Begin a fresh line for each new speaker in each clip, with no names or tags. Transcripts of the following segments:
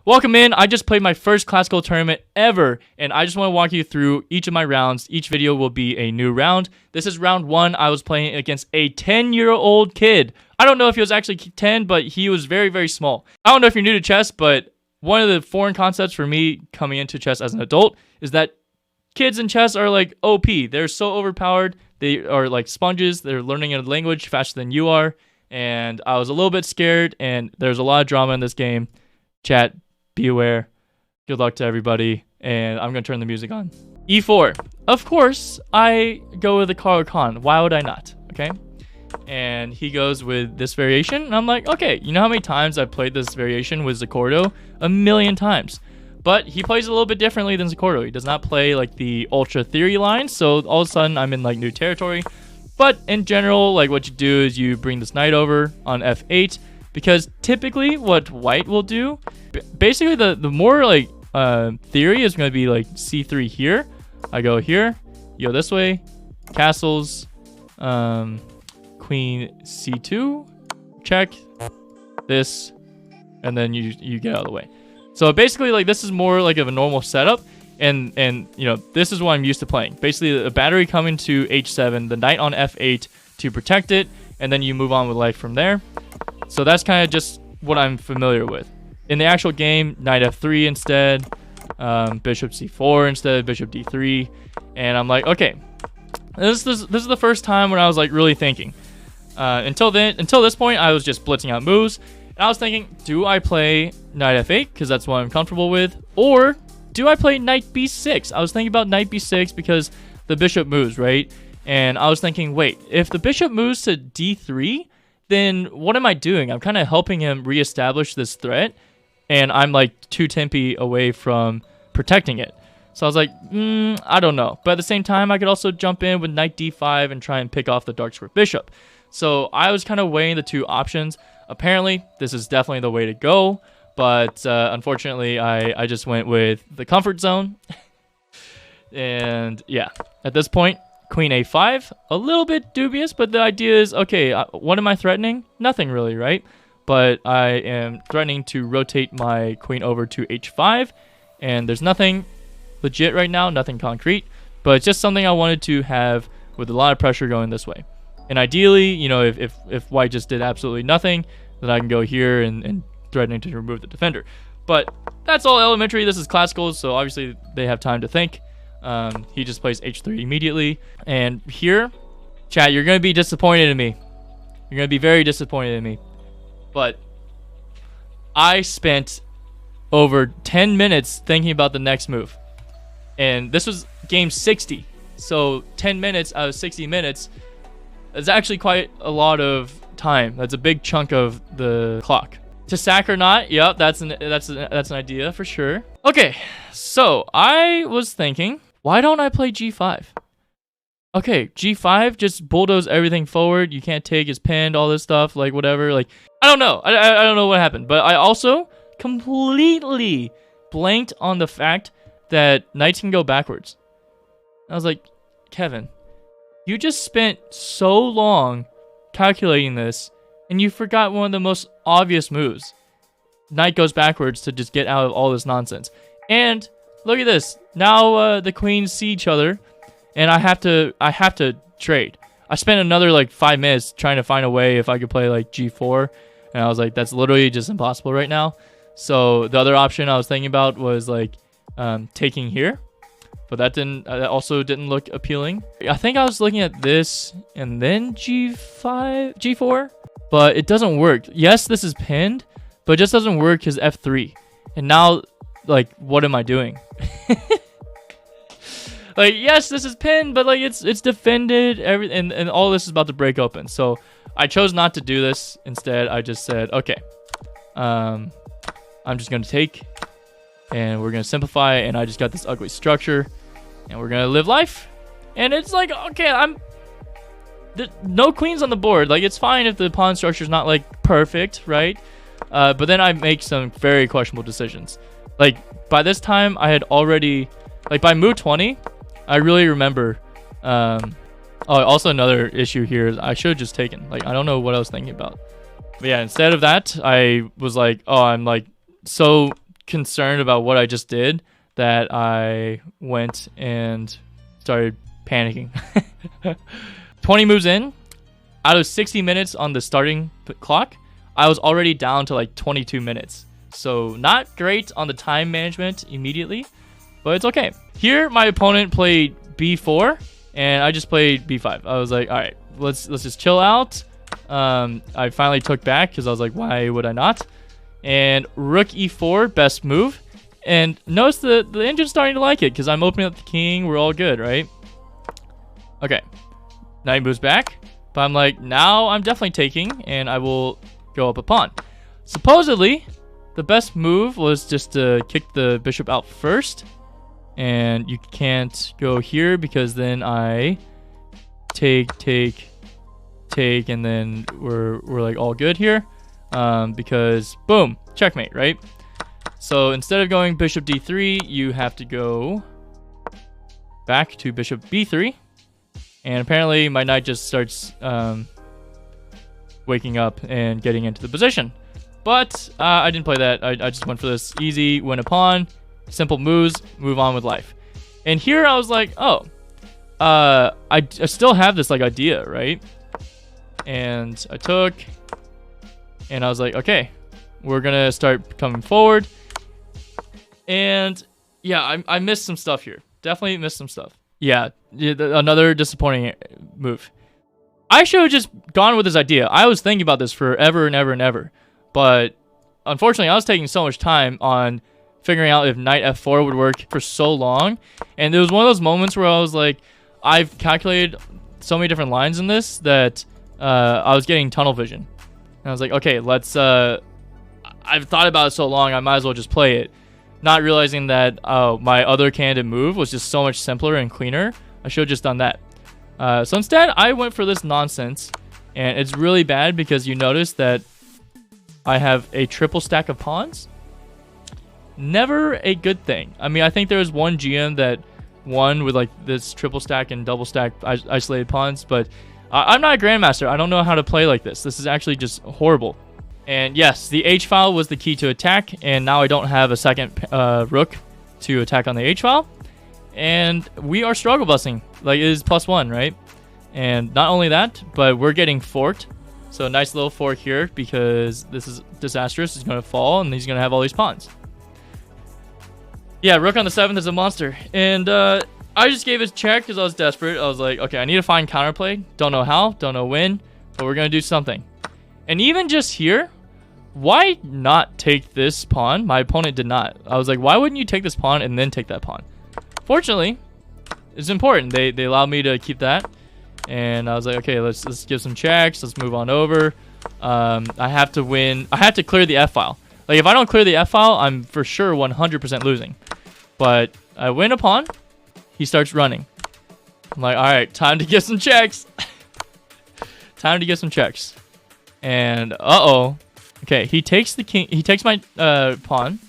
Welcome in. I just played my first classical tournament ever, and I just want to walk you through each of my rounds. Each video will be a new round. This is round 1. I was playing against a 10-year-old kid. I don't know if he was actually 10, but he was very, very small. I don't know if you're new to chess, but one of the foreign concepts for me coming into chess as an adult is that kids in chess are like OP. They're so overpowered. They are like sponges. They're learning a language faster than you are. And I was a little bit scared, and there's a lot of drama in this game. Chat, be aware. Good luck to everybody. And I'm going to turn the music on. E4. Of course, I go with the Caro-Kann. Why would I not? Okay. And he goes with this variation. And I'm like, okay, you know how many times I've played this variation with Zaccordo? A million times. But he plays a little bit differently than Zaccordo. He does not play like the ultra theory line. So all of a sudden I'm in like new territory. But in general, like what you do is you bring this knight over on f8. Because typically what white will do, basically the more like theory is going to be like c3 here. I go here, you go this way, castles, queen c2, check, this, and then you get out of the way. So basically like this is more like of a normal setup, and you know, this is what I'm used to playing. Basically a battery coming to h7, the knight on f8 to protect it, and then you move on with life from there. So that's kind of just what I'm familiar with. In the actual game, knight f3 instead, bishop c4 instead, bishop d3, and I'm like, okay, this is the first time when I was like really thinking. Until this point, I was just blitzing out moves, and I was thinking, do I play knight f8 because that's what I'm comfortable with, or do I play knight b6? I was thinking about knight b6 because the bishop moves, right? And I was thinking, wait, if the bishop moves to d3, then what am I doing? I'm kind of helping him reestablish this threat, and I'm like 2 tempi away from protecting it. So I was like, I don't know. But at the same time, I could also jump in with knight d5 and try and pick off the dark square bishop. So I was kind of weighing the two options. Apparently, this is definitely the way to go, but unfortunately, I just went with the comfort zone. And yeah, at this point, queen a5, a little bit dubious, but the idea is, okay, what am I threatening? Nothing really, right? But I am threatening to rotate my queen over to h5, and there's nothing legit right now, nothing concrete, but it's just something I wanted to have with a lot of pressure going this way. And ideally, you know, if white just did absolutely nothing, then I can go here and threatening to remove the defender. But that's all elementary. This is classical, so obviously they have time to think. He just plays h3 immediately, and here, chat, you're gonna be disappointed in me. You're gonna be very disappointed in me. But I spent over 10 minutes thinking about the next move, and this was game 60. So 10 minutes out of 60 minutes is actually quite a lot of time. That's a big chunk of the clock. To sack or not? Yep, that's an idea for sure. Okay, so I was thinking, why don't I play g5? Okay, g5, just bulldoze everything forward. You can't take, his pinned, all this stuff, like whatever. Like, I don't know. I don't know what happened. But I also completely blanked on the fact that knights can go backwards. I was like, Kevin, you just spent so long calculating this, and you forgot one of the most obvious moves. Knight goes backwards to just get out of all this nonsense. And look at this. Now the queens see each other, and I have to trade. I spent another like 5 minutes trying to find a way if I could play like g4, and I was like, that's literally just impossible right now. So the other option I was thinking about was like taking here, but that also didn't look appealing. I think I was looking at this and then g4, but it doesn't work. Yes, this is pinned, but it just doesn't work because f3. And now, like, what am I doing? Like, yes, this is pinned, but like it's defended, and all this is about to break open. So I chose not to do this. Instead, I just said, okay, I'm just gonna take, and we're gonna simplify, and I just got this ugly structure, and we're gonna live life. And it's like, okay, no queens on the board. Like, it's fine if the pawn structure is not like perfect, right? But then I make some very questionable decisions. Like, by this time, I had already, like, by move 20, I really remember. Oh, also another issue here is I should have just taken. Like, I don't know what I was thinking about. But yeah, instead of that, I was like, oh, I'm like so concerned about what I just did that I went and started panicking. 20 moves in, out of 60 minutes on the starting clock, I was already down to like 22 minutes. So not great on the time management immediately, but it's okay. Here, my opponent played b4, and I just played b5. I was like, all right, let's just chill out. I finally took back because I was like, why would I not? And rook e4, best move. And notice the engine's starting to like it because I'm opening up the king. We're all good, right? Okay. Now he moves back. But I'm like, now I'm definitely taking, and I will go up a pawn. Supposedly, the best move was just to kick the bishop out first. And you can't go here because then I take, and then we're like all good here. Because, boom, checkmate, right? So instead of going bishop d3, you have to go back to bishop b3. And apparently my knight just starts waking up and getting into the position. But I didn't play that. I just went for this easy win a pawn, simple moves, move on with life. And here I was like, oh, I still have this like idea, right? And I took, and I was like, okay, we're gonna start coming forward. And yeah, I missed some stuff here. Definitely missed some stuff. Yeah, another disappointing move. I should have just gone with this idea. I was thinking about this forever and ever and ever. But unfortunately, I was taking so much time on figuring out if knight f4 would work for so long. And there was one of those moments where I was like, I've calculated so many different lines in this that I was getting tunnel vision. And I was like, okay, let's... I've thought about it so long, I might as well just play it. Not realizing that my other candidate move was just so much simpler and cleaner. I should have just done that. So instead, I went for this nonsense. And it's really bad because you notice that I have a triple stack of pawns. Never a good thing. I mean, I think there was one GM that won with like this triple stack and double stack isolated pawns. But I'm not a grandmaster. I don't know how to play like this. This is actually just horrible. And yes, the H-file was the key to attack, and now I don't have a second rook to attack on the H-file. And we are struggle busing, like it is +1, right? And not only that, but we're getting forked. So a nice little fork here because this is disastrous. It's going to fall, and he's going to have all these pawns. Yeah, rook on the 7th is a monster. And I just gave it a check because I was desperate. I was like, okay, I need to find counterplay. Don't know how, don't know when, but we're going to do something. And even just here, why not take this pawn? My opponent did not. I was like, why wouldn't you take this pawn and then take that pawn? Fortunately, it's important. They allowed me to keep that. And I was like, okay, let's give some checks. Let's move on over. I have to win. I have to clear the F-file. Like, if I don't clear the F-file, I'm for sure 100% losing. But I win a pawn. He starts running. I'm like, all right, time to get some checks. Time to get some checks. And, uh-oh. Okay, he takes the king. He takes my pawn.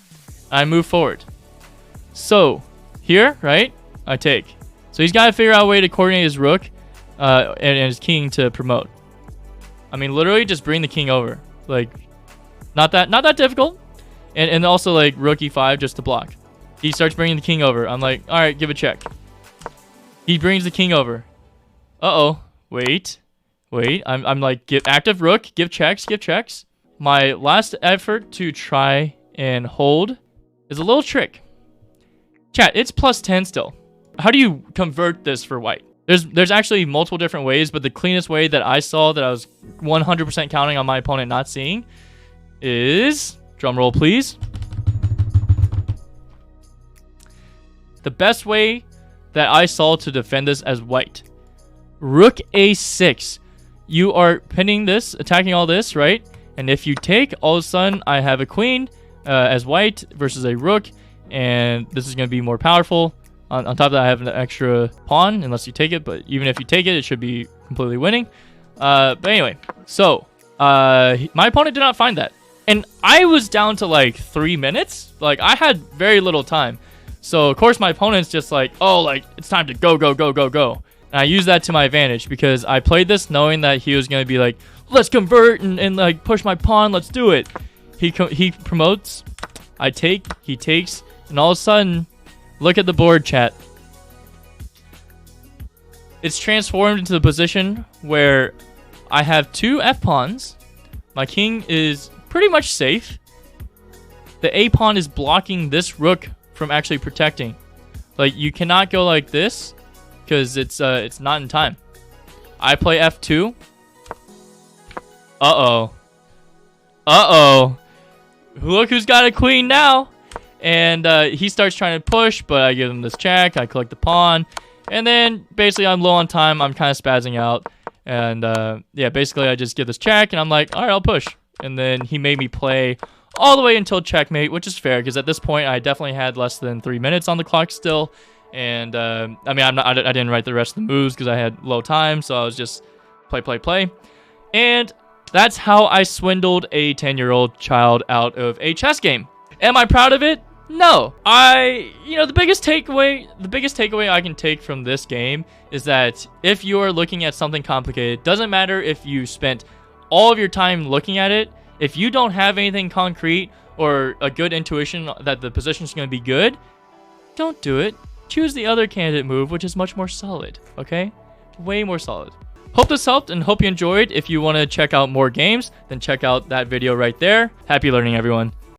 I move forward. So, here, right, I take. So he's got to figure out a way to coordinate his rook and his king to promote. I mean, literally just bring the king over. Like, not that difficult. And also, like, rook e5 just to block. He starts bringing the king over. I'm like, all right, give a check. He brings the king over. Uh-oh. Wait. I'm like, give active rook. Give checks. My last effort to try and hold is a little trick. Chat, it's +10 still. How do you convert this for white? There's actually multiple different ways, but the cleanest way that I saw that I was 100% counting on my opponent not seeing is, drum roll please. The best way that I saw to defend this as white. Rook a6. You are pinning this, attacking all this, right? And if you take, all of a sudden, I have a queen as white versus a rook. And this is going to be more powerful. On top of that, I have an extra pawn, unless you take it. But even if you take it, it should be completely winning. But anyway, so my opponent did not find that. And I was down to like 3 minutes. Like, I had very little time. So, of course, my opponent's just like, oh, like, it's time to go. And I used that to my advantage because I played this knowing that he was going to be like, let's convert and like push my pawn. Let's do it. He promotes. I take, he takes, and all of a sudden, look at the board, chat. It's transformed into the position where I have 2 f-pawns. My king is pretty much safe. The a-pawn is blocking this rook from actually protecting. Like, you cannot go like this because it's not in time. I play f2. Uh-oh. Uh-oh. Look who's got a queen now. And he starts trying to push, but I give him this check. I collect the pawn. And then, basically, I'm low on time. I'm kind of spazzing out. And, yeah, basically, I just give this check. And I'm like, all right, I'll push. And then he made me play all the way until checkmate, which is fair. Because at this point, I definitely had less than 3 minutes on the clock still. And, I mean, I didn't write the rest of the moves because I had low time. So I was just play. And that's how I swindled a 10-year-old child out of a chess game. Am I proud of it? No. The biggest takeaway I can take from this game is that if you are looking at something complicated, doesn't matter if you spent all of your time looking at it, if you don't have anything concrete or a good intuition that the position is going to be good, don't do it. Choose the other candidate move, which is much more solid, okay? Way more solid. Hope this helped and hope you enjoyed. If you want to check out more games, then check out that video right there. Happy learning, everyone.